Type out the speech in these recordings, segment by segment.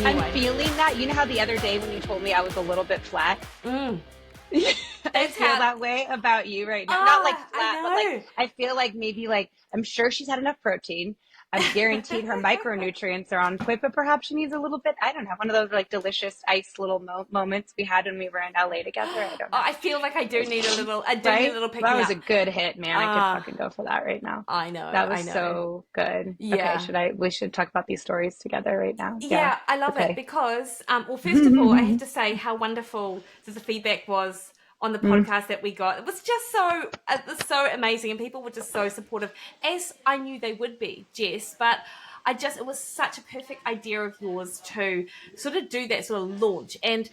I'm Anyway. feeling that. You know how the other day when you told me I was a little bit flat? Mm. I feel that way about you right now. Not like flat, but like I know. I feel like maybe like I'm sure she's had enough protein. I'm guaranteed her micronutrients are on point, but perhaps she needs a little bit. I don't know. One of those like delicious ice little moments we had when we were in LA together. I don't know. I feel like I do need a little Right? pick That me was up. a good hit, man. I could fucking go for that right now. I know, That I was know. so good. Okay, Yeah. we should talk about these stories together right now. Yeah. Yeah, I love it Okay. because, well, first of all, I have to say how wonderful the feedback was on the Mm. podcast that we got. It was just it was so amazing, and people were just so supportive, as I knew they would be, Jess. But it was such a perfect idea of yours to sort of do that sort of launch, and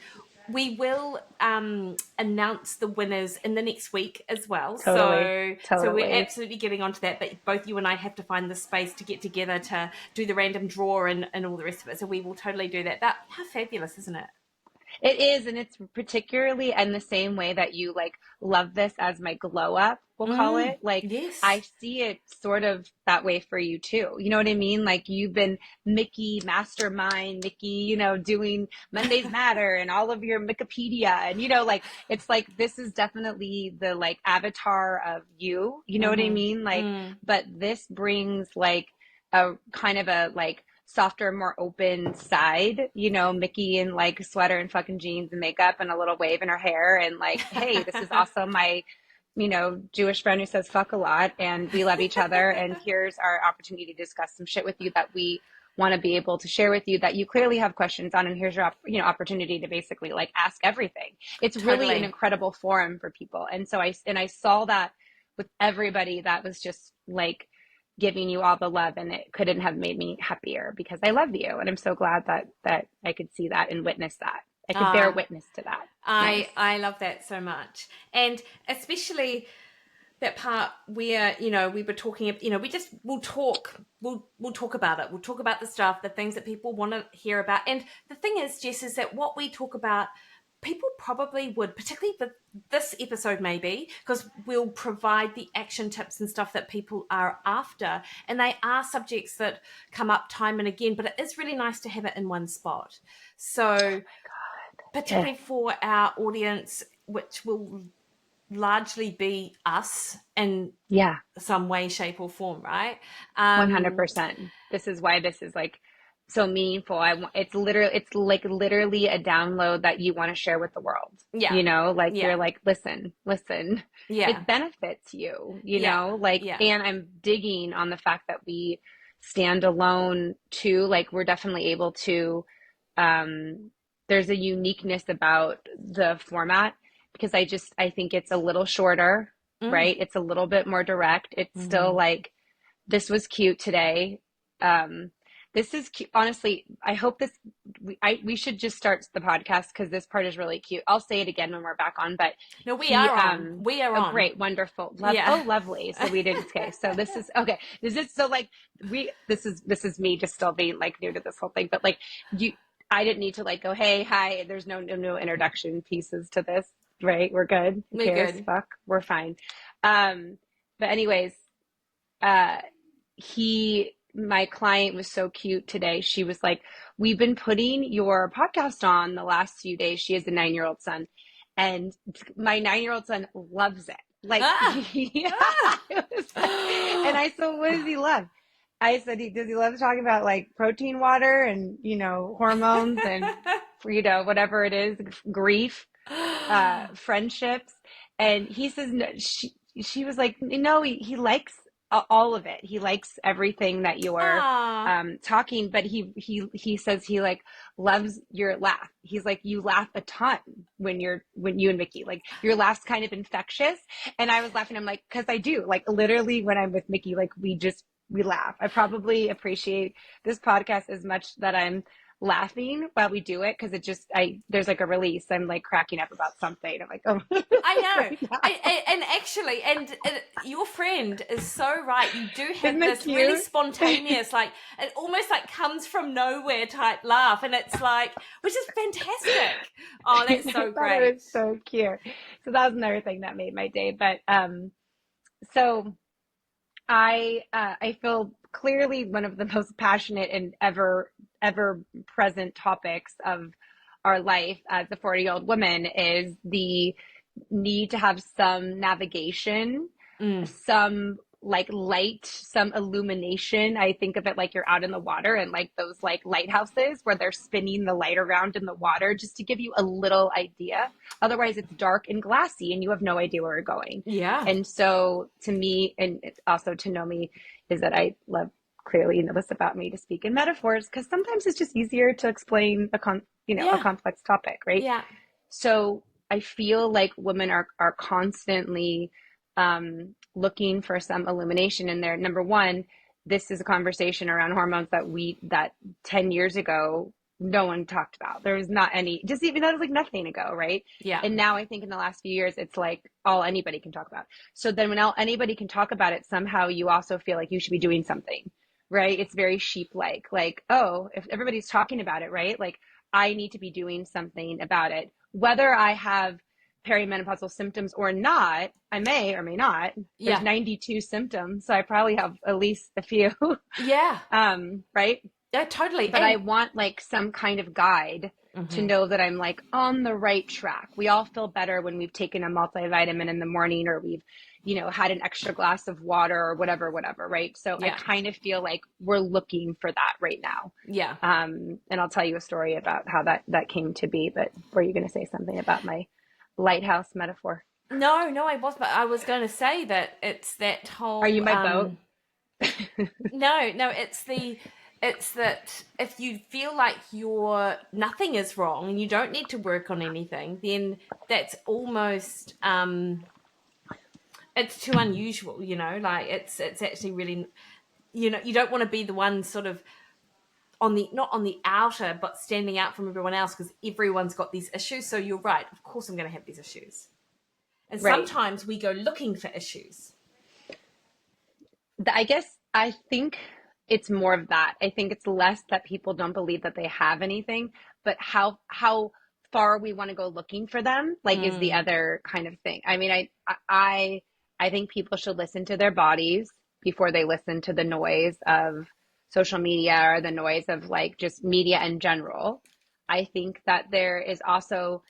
we will announce the winners in the next week as well. Totally. So we're Totally. absolutely getting onto that. But both you and I have to find the space to get together to do the random draw and all the rest of it. So we will totally do that. How fabulous, isn't it? It is, and it's particularly in the same way that you like love this as my glow up, we'll call it. Like I Yes. see it sort of that way for you too. You know what I mean? Like you've been Mikki mastermind, Mikki, doing Mondays Matter and all of your Wikipedia, and like it's like this is definitely the like avatar of you. You know what I mean? Like, but this brings like a kind of a like softer, more open side, Mikki in like sweater and fucking jeans and makeup and a little wave in her hair. And like, hey, this is also my, Jewish friend who says fuck a lot and we love each other. And here's our opportunity to discuss some shit with you that we want to be able to share with you that you clearly have questions on. And here's your, opportunity to basically like ask everything. It's really an incredible forum for people. And so I saw that with everybody that was just like, giving you all the love, and it couldn't have made me happier because I love you, and I'm so glad that I could see that and witness that. I could bear witness to that. Nice. I love that so much, and especially that part where we were talking. We'll talk about it. We'll talk about the stuff, the things that people want to hear about, and the thing is, Jess, is that what we talk about, people probably would, particularly for this episode maybe, because we'll provide the action tips and stuff that people are after. And they are subjects that come up time and again, but it is really nice to have it in one spot. So particularly for our audience, which will largely be us in some way, shape or form, right? 100%. This is why this is like so meaningful. It's literally a download that you want to share with the world. Yeah. You're like, listen, yeah, it benefits you, and I'm digging on the fact that we stand alone too. Like we're definitely able to, there's a uniqueness about the format because I think it's a little shorter, right? It's a little bit more direct. It's still like, this was cute today. This is cute. Honestly, I hope we should just start the podcast because this part is really cute. I'll say it again when we're back on, but no, we are on. We are on. Great, wonderful. Oh, lovely. So we didn't. Okay, so this is okay. Is this so like this is me just still being like new to this whole thing, but like I didn't need to like go, hey, hi. There's no introduction pieces to this, right? We're good. Who cares? Good. Fuck, we're fine. But anyways, my client was so cute today. She was like, we've been putting your podcast on the last few days. She has a 9-year-old son, and my 9-year-old son loves it. Like, and I said, what does he love? I said, does he love talking about like protein water and, hormones and, whatever it is, grief, friendships. And he says, no, she was like, no, he likes all of it. He likes everything that you're talking, but he says he like loves your laugh. He's like, you laugh a ton when you and Mikki, like your laugh's kind of infectious. And I was laughing. I'm like, cause I do, like literally when I'm with Mikki, like we laugh. I probably appreciate this podcast as much that I'm laughing while we do it because there's like a release. I'm like cracking up about something. I'm like, oh, I know. And your friend is so right. You do have this really spontaneous, like it almost like comes from nowhere type laugh, and it's like, which is fantastic. Oh, that's so great. It was so cute. So that was another thing that made my day. But so I feel clearly one of the most passionate and ever ever present topics of our life as a 40-year-old woman is the need to have some navigation, Mm. some like light, some illumination. I think of it like you're out in the water and like those like lighthouses where they're spinning the light around in the water just to give you a little idea. Otherwise, it's dark and glassy and you have no idea where you're going. Yeah. And so to me, and also to know me, is that I love, clearly you know this about me, to speak in metaphors because sometimes it's just easier to explain a Yeah. complex topic, right? Yeah. So I feel like women are constantly looking for some illumination in there. Number one, this is a conversation around hormones that 10 years ago no one talked about. There was not any, just even that was like nothing ago, right? Yeah. And now I think in the last few years it's like all anybody can talk about. So then when all anybody can talk about it, somehow you also feel like you should be doing something, right? It's very sheep like, oh, if everybody's talking about it, right? Like I need to be doing something about it. Whether I have perimenopausal symptoms or not, I may or may not. There's Yeah. 92 symptoms, so I probably have at least a few. Yeah. Right? Yeah, totally. But I want like some kind of guide to Mhm. know that I'm like on the right track. We all feel better when we've taken a multivitamin in the morning or we've, had an extra glass of water or whatever, right? So I Yeah. kind of feel like we're looking for that right now. Yeah. And I'll tell you a story about how that came to be, but were you going to say something about my lighthouse metaphor? No, no, I was going to say that it's that Are you whole my boat? no, no, it's that if you feel like nothing is wrong and you don't need to work on anything, then that's almost it's too unusual, like it's actually really, you don't want to be the one sort of on the not on the outer but standing out from everyone else because everyone's got these issues. So you're right, of course I'm going to have these issues. And Right. sometimes we go looking for issues. I guess I think it's more of that. I think it's less that people don't believe that they have anything, but how far we want to go looking for them, like, is the Mm, other kind of thing. I mean, I think people should listen to their bodies before they listen to the noise of social media or the noise of like just media in general. I think that there is also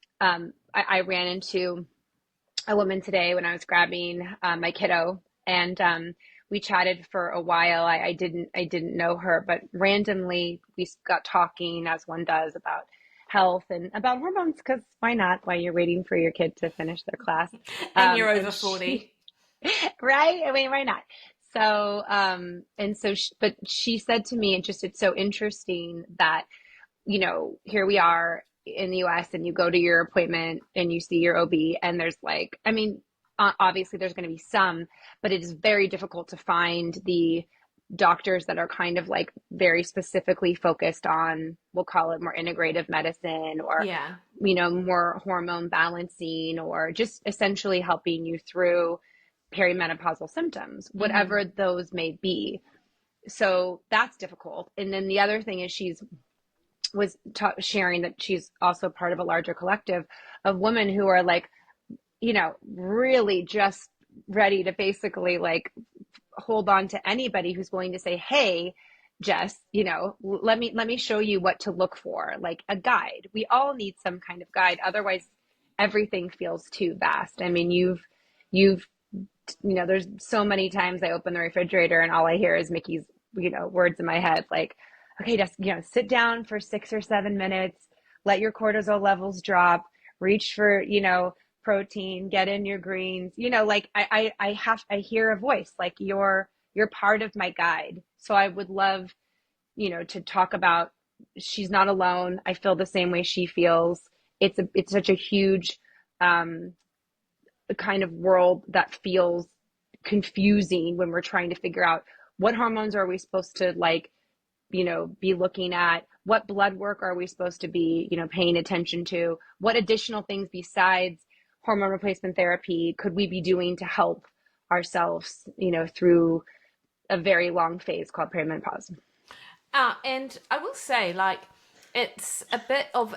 I ran into a woman today when I was grabbing my kiddo, and we chatted for a while. I didn't know her, but randomly we got talking, as one does, about health and about hormones, because why not? While you're waiting for your kid to finish their class, and you're over and she, 40. right? I mean, why not? So, but she said to me, it's so interesting that here we are in the US and you go to your appointment and you see your OB and there's like, I mean, obviously there's going to be some, but it is very difficult to find the doctors that are kind of like very specifically focused on, we'll call it more integrative medicine or, Yeah. more hormone balancing or just essentially helping you through perimenopausal symptoms, Mm-hmm. whatever those may be. So that's difficult. And then the other thing is sharing that she's also part of a larger collective of women who are like, really just ready to basically like hold on to anybody who's willing to say, hey, Jess, let me show you what to look for, like a guide. We all need some kind of guide. Otherwise, everything feels too vast. I mean, you've there's so many times I open the refrigerator and all I hear is Mickey's, words in my head, like, okay, just, sit down for 6 or 7 minutes, let your cortisol levels drop, reach for, protein, get in your greens, like I hear a voice, like you're part of my guide. So I would love, to talk about, she's not alone. I feel the same way she feels. It's such a huge, the kind of world that feels confusing when we're trying to figure out what hormones are we supposed to like, be looking at, what blood work are we supposed to be, paying attention to, what additional things besides hormone replacement therapy could we be doing to help ourselves, through a very long phase called perimenopause. And I will say, like, it's a bit of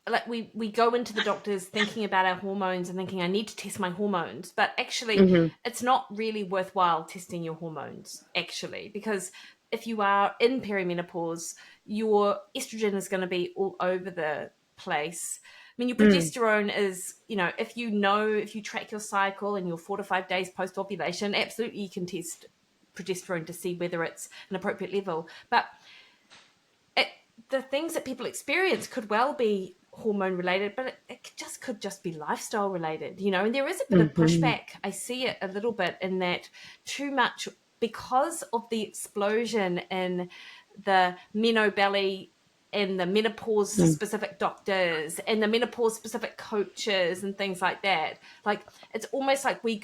like we go into the doctors thinking about our hormones and thinking I need to test my hormones, but actually Mm-hmm. it's not really worthwhile testing your hormones actually because if you are in perimenopause, your estrogen is going to be all over the place. I mean, your Mm, progesterone is, if you track your cycle and you're 4 to 5 days post ovulation, absolutely you can test progesterone to see whether it's an appropriate level. But it, the things that people experience could well be hormone related, but it just could just be lifestyle related, and there is a bit of hmm pushback. I see it a little bit in that too much, because of the explosion in the menobelly and the menopause specific doctors and the menopause specific coaches and things like that. Like, it's almost like we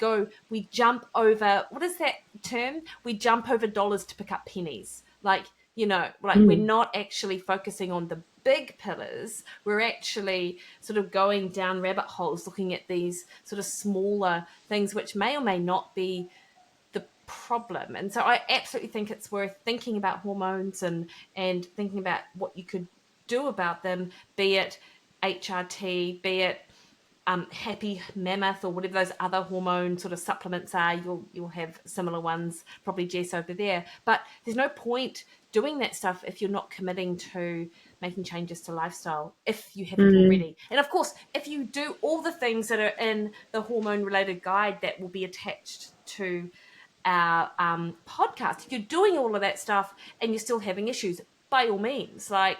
jump over, what is that term? We jump over dollars to pick up pennies. Like we're mm. not actually focusing on the big pillars. We're actually sort of going down rabbit holes looking at these sort of smaller things which may or may not be the problem. And so I absolutely think it's worth thinking about hormones and thinking about what you could do about them, be it HRT, be it happy mammoth, or whatever those other hormone sort of supplements are. You'll have similar ones, probably Jess over there. But there's no point doing that stuff if you're not committing to making changes to lifestyle, if you haven't Mm. already. And of course, if you do all the things that are in the hormone related guide that will be attached to our podcast, if you're doing all of that stuff and you're still having issues, by all means, like,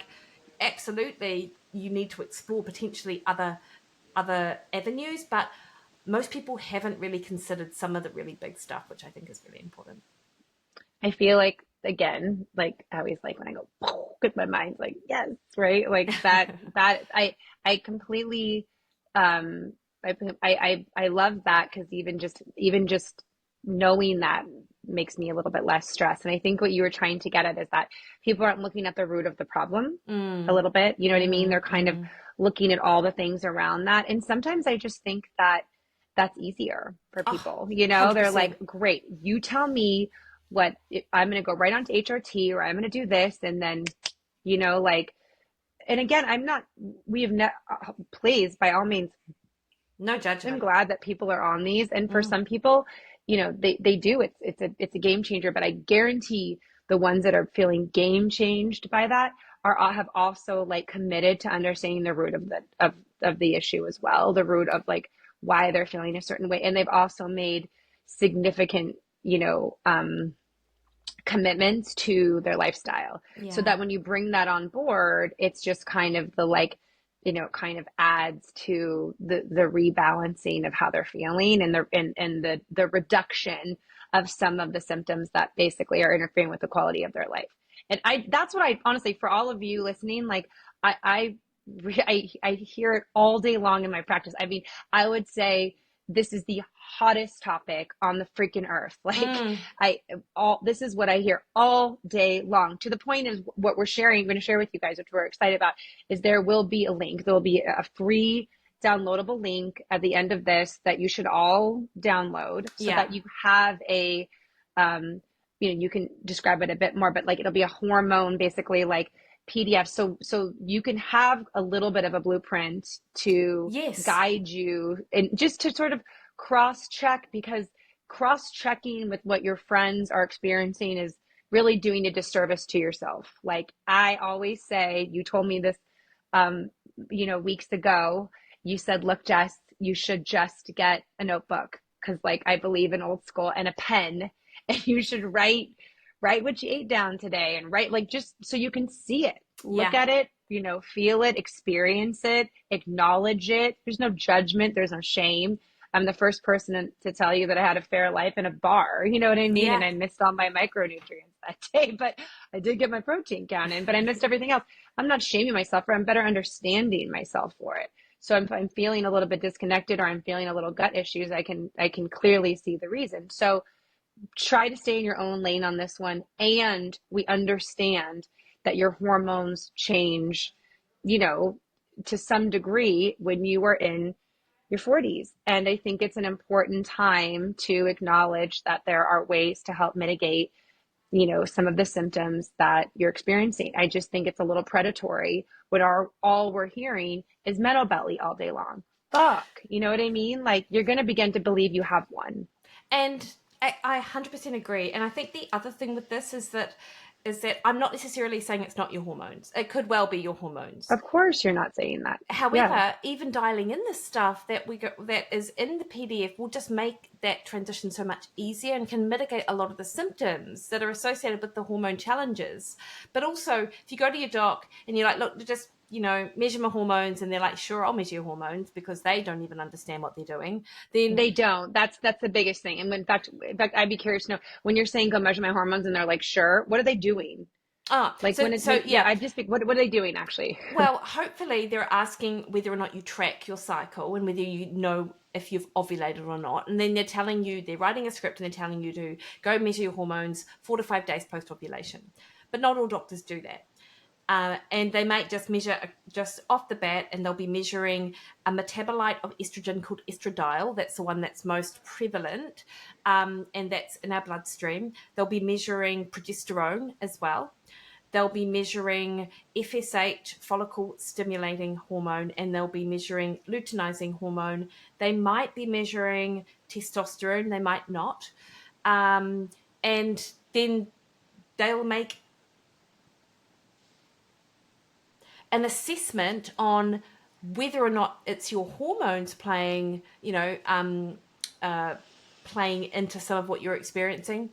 absolutely, you need to explore potentially other avenues, but most people haven't really considered some of the really big stuff, which I think is really important. I feel like, again, like I always like when I go with my mind's like, yes, right? Like that I completely um I love that, because even just knowing that makes me a little bit less stressed. And I think what you were trying to get at is that people aren't looking at the root of the problem a Mm, little bit. You know what I mean? They're kind of mm. looking at all the things around that. And sometimes I just think that that's easier for Oh, people. They're like, 100%. great, you tell me what I'm going to go right on to HRT, or I'm going to do this. And then, like, and again, I'm not, we have not, please, by all means, No I'm judgment. glad that people are on these. And for Mm. some people, they do, it's a game changer, but I guarantee the ones that are feeling game changed by that have also like committed to understanding the root of the issue as well, the root of like why they're feeling a certain way. And they've also made significant, commitments to their lifestyle, so Yeah. that when you bring that on board, it's just kind of the like, kind of adds to the rebalancing of how they're feeling, and the reduction of some of the symptoms that basically are interfering with the quality of their life. And that's what I honestly, for all of you listening, like I I hear it all day long in my practice. I mean, I would say this is the hottest topic on the freaking earth. Like, Mm. this is what I hear all day long. To the point is what I'm going to share with you guys, which we're excited about, is there will be a link. There will be a free downloadable link at the end of this that you should all download, so Yeah. that you have um, you can describe it a bit more, but like it'll be a hormone, basically, like PDF. So you can have a little bit of a blueprint to Yes. guide you, and just to sort of cross check, because cross checking with what your friends are experiencing is really doing a disservice to yourself. Like I always say, you told me this, um, weeks ago. You said, look, Jess, you should just get a notebook, because like I believe in old school, and a pen, and you should write what you ate down today, and write, like, just so you can see it, look Yeah. at it, feel it, experience it, acknowledge it. There's no judgment, there's no shame. I'm the first person to tell you that I had a fair life in a bar, you know what I mean? And Yeah. I missed all my micronutrients that day, but I did get my protein count in, but I missed everything else. I'm not shaming myself for it. I'm better understanding myself for it. So if I'm feeling a little bit disconnected, or I'm feeling a little gut issues, I can clearly see the reason. So try to stay in your own lane on this one. And we understand that your hormones change, you know, to some degree when you are in your 40s. And I think it's an important time to acknowledge that there are ways to help mitigate, some of the symptoms that you're experiencing. I just think it's a little predatory when all we're hearing is metal belly all day long. Fuck, you know what I mean? Like, you're going to begin to believe you have one. And I 100% agree. And I think the other thing with this is that is that I'm not necessarily saying it's not your hormones. It could well be your hormones. Of course, you're not saying that. Yeah. However, even dialing in the stuff that is in the PDF will just make that transition so much easier and can mitigate a lot of the symptoms that are associated with the hormone challenges. But also, if you go to your doc and you're like, look, just measure my hormones, and they're like, sure, I'll measure your hormones, because they don't even understand what they're doing. Then They don't. That's the biggest thing. And in fact, I'd be curious to know when you're saying go measure my hormones, and they're like, sure, what are they doing? Like so yeah, yeah. I just think, what are they doing actually? Well, hopefully they're asking whether or not you track your cycle and whether you know if you've ovulated or not. And then they're writing a script and they're telling you to go measure your hormones 4 to 5 days post ovulation. But not all doctors do that. And they might just measure just off the bat, and they'll be measuring a metabolite of estrogen called estradiol. That's the one that's most prevalent, and that's in our bloodstream. They'll be measuring progesterone as well. They'll be measuring FSH, follicle stimulating hormone, and they'll be measuring luteinizing hormone. They might be measuring testosterone, they might not. And then they'll make an assessment on whether or not it's your hormones playing, playing into some of what you're experiencing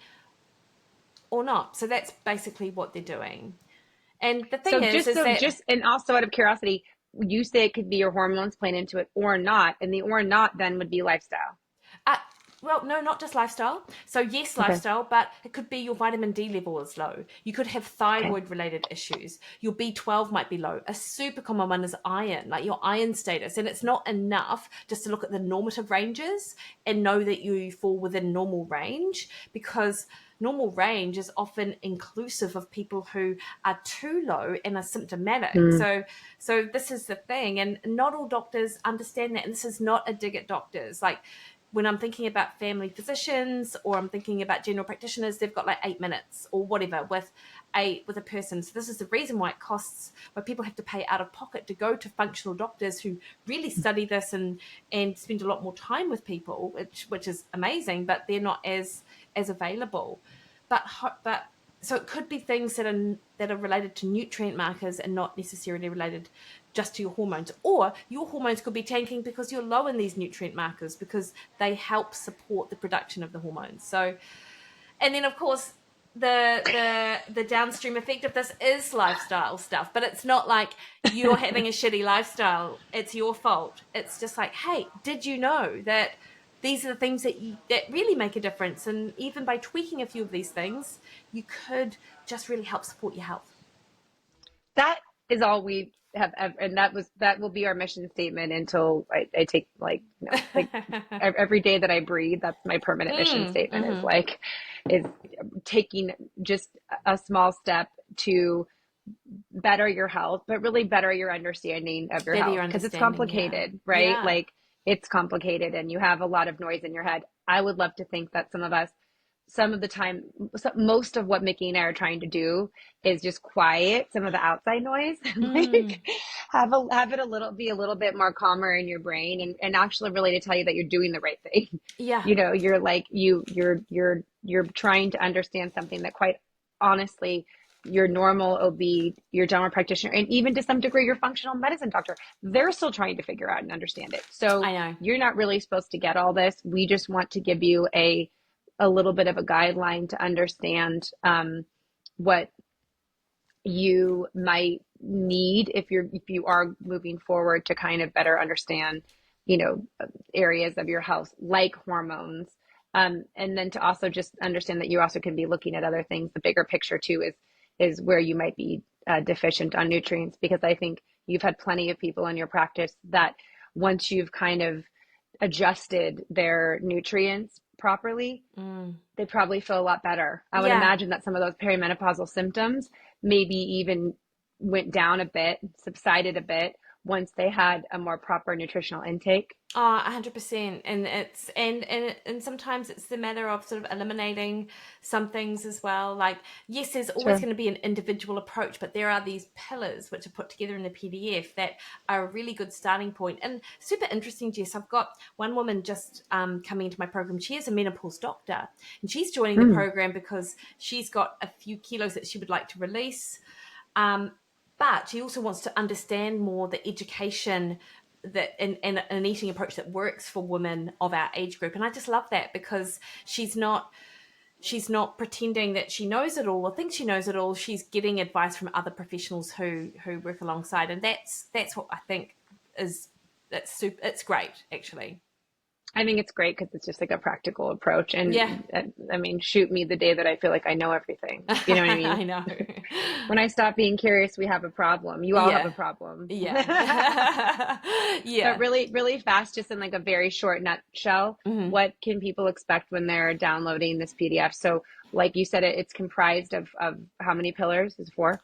or not. So that's basically what they're doing. And the thing So is that just and also out of curiosity, you say it could be your hormones playing into it or not, and the or not then would be lifestyle. Uh, well, no, not just lifestyle. So yes, Okay. lifestyle, but it could be your vitamin D level is low. You could have Okay. thyroid related issues. Your B12 might be low. A super common one is iron, like your iron status. And it's not enough just to look at the normative ranges and know that you fall within normal range, because normal range is often inclusive of people who are too low and are symptomatic. Mm. So this is the thing, and not all doctors understand that. And this is not a dig at doctors. Like, when I'm thinking about family physicians or I'm thinking about general practitioners, they've got like 8 minutes or whatever with a person. So this is the reason why people have to pay out of pocket to go to functional doctors who really study this and spend a lot more time with people, which is amazing, but they're not as available. But so it could be things that are related to nutrient markers and not necessarily related just to your hormones, or your hormones could be tanking because you're low in these nutrient markers, because they help support the production of the hormones. So, and then of course the downstream effect of this is lifestyle stuff, but it's not like you're having a shitty lifestyle, it's your fault. It's just like, hey, did you know that these are the things that really make a difference, and even by tweaking a few of these things, you could just really help support your health. That is all we have ever, and that will be our mission statement until I take, like, like every day that I breathe. That's my permanent mission statement, is Mm-hmm. like, is taking just a small step to better your health, but really better your understanding of your Better health, your because it's understanding, yeah. complicated, right? Yeah. Like, it's complicated and you have a lot of noise in your head. I would love to think that some of the time, most of what Mikki and I are trying to do is just quiet some of the outside noise and Mm. like have it be a little bit more calmer in your brain, and actually really to tell you that you're doing the right thing. Yeah. You're like, you're trying to understand something that, quite honestly, your normal OB, your general practitioner, and even to some degree your functional medicine doctor, they're still trying to figure out and understand it. So I know. you're not really supposed to get all this. We just want to give you a little bit of a guideline to understand what you might need if you are moving forward to kind of better understand, areas of your health like hormones. And then to also just understand that you also can be looking at other things. The bigger picture too is where you might be deficient on nutrients, because I think you've had plenty of people in your practice that, once you've kind of adjusted their nutrients properly, Mm. they probably feel a lot better. I would Yeah. imagine that some of those perimenopausal symptoms maybe even went down a bit, subsided a bit, once they had a more proper nutritional intake. Oh, 100%. And and sometimes it's the matter of sort of eliminating some things as well. Like, yes, there's always Sure. going to be an individual approach, but there are these pillars which are put together in the PDF that are a really good starting point. And super interesting, Jess. I've got one woman just coming into my program. She is a menopause doctor, and she's joining the Mm. program because she's got a few kilos that she would like to release. Um, but she also wants to understand more the education that and an eating approach that works for women of our age group. And I just love that because she's not pretending that she knows it all or thinks she knows it all. She's getting advice from other professionals who work alongside, and that's what I think is that's super. It's great, actually. I think it's great because it's just like a practical approach. Yeah. And I mean, shoot me the day that I feel like I know everything. You know what I mean? I know. When I stop being curious, we have a problem. You all have a Yeah. problem. Yeah. But Yeah. really, really fast, just in like a very short nutshell, Mhm. what can people expect when they're downloading this PDF? So, like you said, it's comprised of how many pillars? Is it four?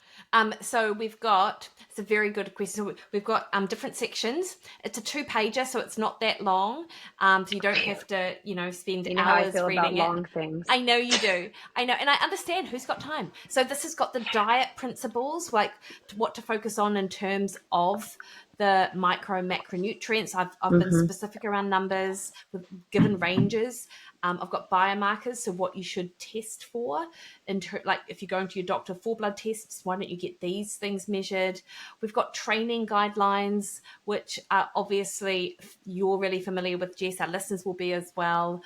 So it's a very good question. So we've got different sections. It's a two-pager, so it's not that long. So you don't have to, spend You know how I hours feel about reading it. long things. I know you do. I know, and I understand who's got time. So this has got the diet principles, like what to focus on in terms of the micro macronutrients. I've been Hmm. specific around numbers with given ranges. I've got biomarkers, so what you should test for. Like if you're going to your doctor for blood tests, why don't you get these things measured? We've got training guidelines, which are obviously you're really familiar with, Jess. Our listeners will be as well.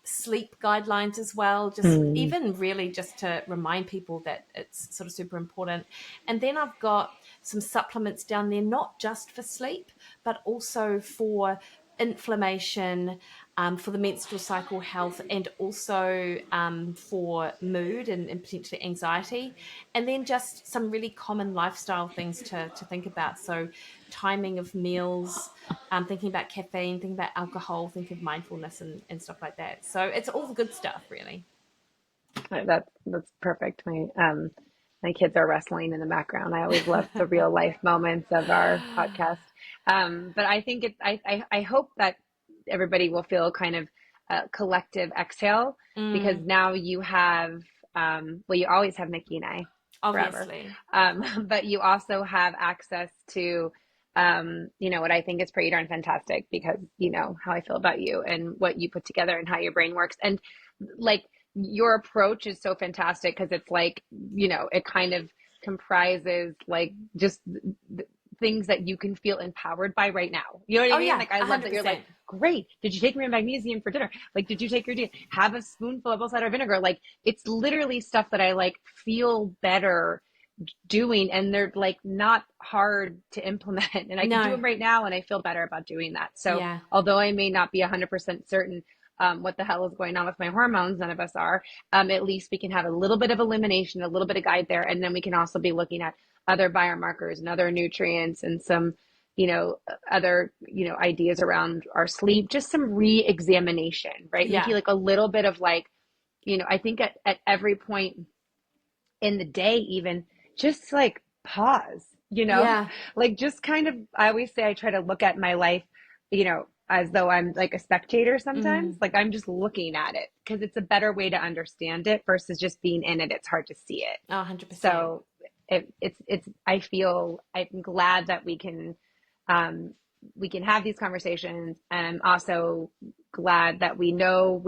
Sleep guidelines as well, just Mm. even really just to remind people that it's sort of super important. And then I've got some supplements down there, not just for sleep, but also for inflammation, for the menstrual cycle health, and also for mood and potentially anxiety. And then just some really common lifestyle things to think about. So, timing of meals, thinking about caffeine, thinking about alcohol, thinking of mindfulness and stuff like that. So, it's all the good stuff, really. That's perfect. My kids are wrestling in the background. I always love the real life moments of our podcast. But I think I hope that everybody will feel kind of a collective exhale because Mm, now you have, well, you always have Nikki and I forever. obviously. But you also have access to, what I think is pretty darn fantastic because you know how I feel about you and what you put together and how your brain works. And like your approach is so fantastic because it's like, it kind of comprises like just things that you can feel empowered by right now. You know what I Oh, mean? yeah, Like I love that you're like, 100%. great. Did you take me to magnesium for dinner? Like, did you take your have a spoonful of apple cider vinegar? Like, it's literally stuff that I like feel better doing, and they're like not hard to implement. And I can do No. them right now, and I feel better about doing that. So, Yeah. although I may not be 100% certain what the hell is going on with my hormones, none of us are, at least we can have a little bit of elimination, a little bit of guide there. And then we can also be looking at other biomarkers and other nutrients and some, other, ideas around our sleep, just some re-examination, right, Mikki? Yeah. Like a little bit of like, I think at every point in the day, even just like pause, Yeah. like just kind of, I always say I try to look at my life, as though I'm like a spectator sometimes, Mm. like I'm just looking at it because it's a better way to understand it versus just being in it. It's hard to see it. Oh, 100%. So I feel I'm glad that um, we can have these conversations, and I'm also glad that we know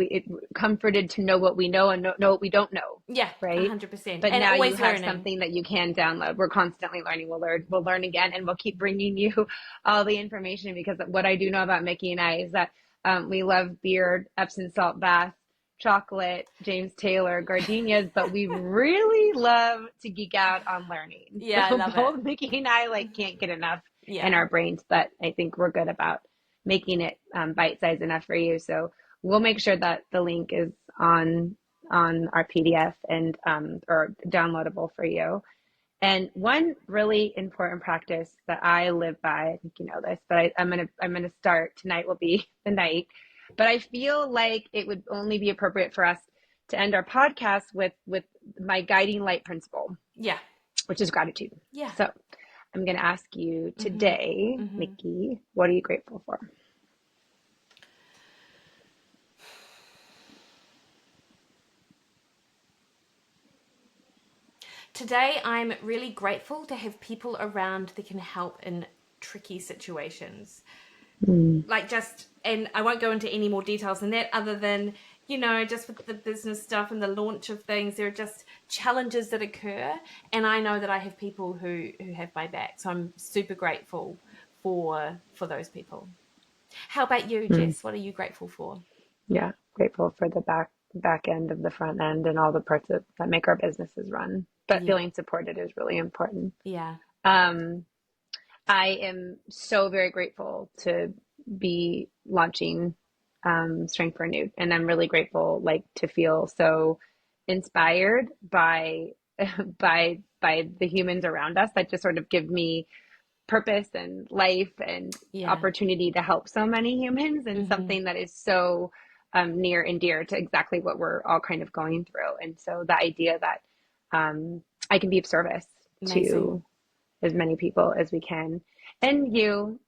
comforted to know what we know and know what we don't know, Yeah, right? 100%. But And now you always have learning. something that you can download. We're constantly learning. We'll learn again, and we'll keep bringing you all the information because what I do know about Mikki and I is that we love beer, Epsom salt bath, chocolate, James Taylor, gardenias, but we really love to geek out on learning. Yeah, I So love it. both Mikki and I like can't get enough in Yeah. our brains, but I think we're good about making it bite-sized enough for you. So we'll make sure that the link is on our PDF and or downloadable for you. And one really important practice that I live by, I think you know this, but I'm gonna start tonight will be the night. But I feel like it would only be appropriate for us to end our podcast with my guiding light principle, Yeah. which is gratitude. Yeah. So I'm going to ask you Mm-hmm. today, Mm-hmm. Mikki, what are you grateful for? Today, I'm really grateful to have people around that can help in tricky situations. Mm, Like just, and I won't go into any more details than that, other than, just with the business stuff and the launch of things, there are just challenges that occur. And I know that I have people who have my back. So I'm super grateful for those people. How about you, mm. Jess? What are you grateful for? Yeah, grateful for the back end of the front end and all the parts that make our businesses run. But Yeah. feeling supported is really important. Yeah. Um, I am so very grateful to be launching Strength Renewed, and I'm really grateful, like, to feel so inspired by by the humans around us that just sort of give me purpose and life and Yeah. opportunity to help so many humans, and Mm-hmm. something that is so near and dear to exactly what we're all kind of going through. And so the idea that I can be of service Amazing. to as many people as we can. And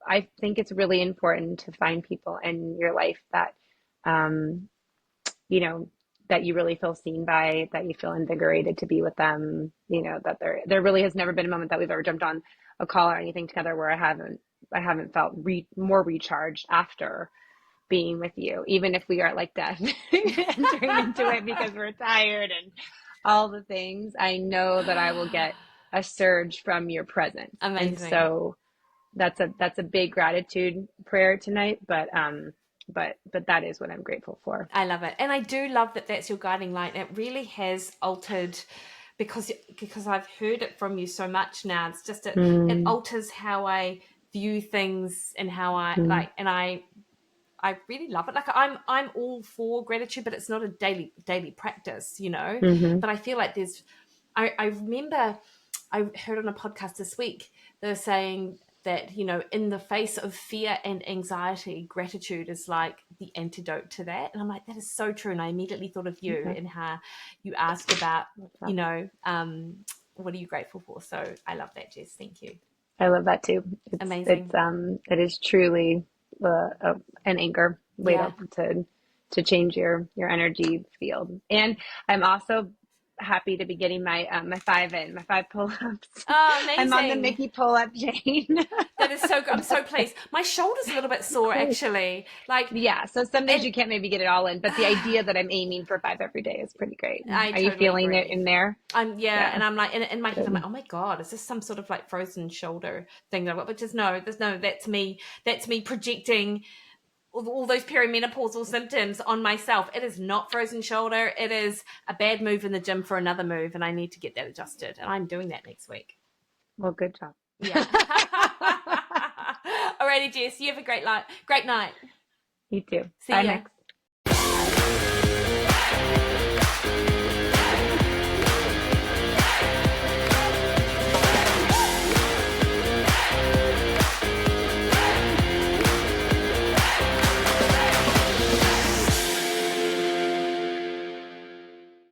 I think it's really important to find people in your life that, um, you know, that you really feel seen by, that you feel invigorated to be with them, that there really has never been a moment that we've ever jumped on a call or anything together where I haven't felt more recharged after being with you, even if we are like death entering into it because we're tired and all the things. I know that I will get a surge from your presence. And Amazing. so that's a big gratitude prayer tonight, but that is what I'm grateful for. I love it. And I do love that that's your guiding light. It really has altered because I've heard it from you so much now. It's just it Mm, alters how I view things and how I mm, like, and I really love it. Like I'm all for gratitude, but it's not a daily practice, mm-hmm, But I feel like I remember I heard on a podcast this week, they were saying that, in the face of fear and anxiety, gratitude is like the antidote to that. And I'm like, that is so true. And I immediately thought of you yeah, and how you asked about, that's you that. know, um, what are you grateful for? So I love that, Jess. Thank you. I love that too. Amazing. It is truly an anchor way Yeah. to change your energy field. And I'm also happy to be getting my my 5 pull-ups. Oh, I'm on the amazing. Mikki pull-up chain. That is so good. I'm so pleased. My shoulder's a little bit sore, Great. actually. Like, Yeah, so some days and you can't maybe get it all in, but the idea that I'm aiming for 5 every day is pretty great. I Are you totally feeling it agree. in there? Yeah, Yeah, and I'm like, in my head, I'm like, good. oh my god, is this some sort of like frozen shoulder thing? That But just no, there's no. That's me. That's me projecting all those perimenopausal symptoms on myself. It is not frozen shoulder. It is a bad move in the gym for another move, and I need to get that adjusted. And I'm doing that next week. Well, good job. Yeah. Alrighty, Jess. You have a great night. Great night. You too. See Bye, ya. Mix.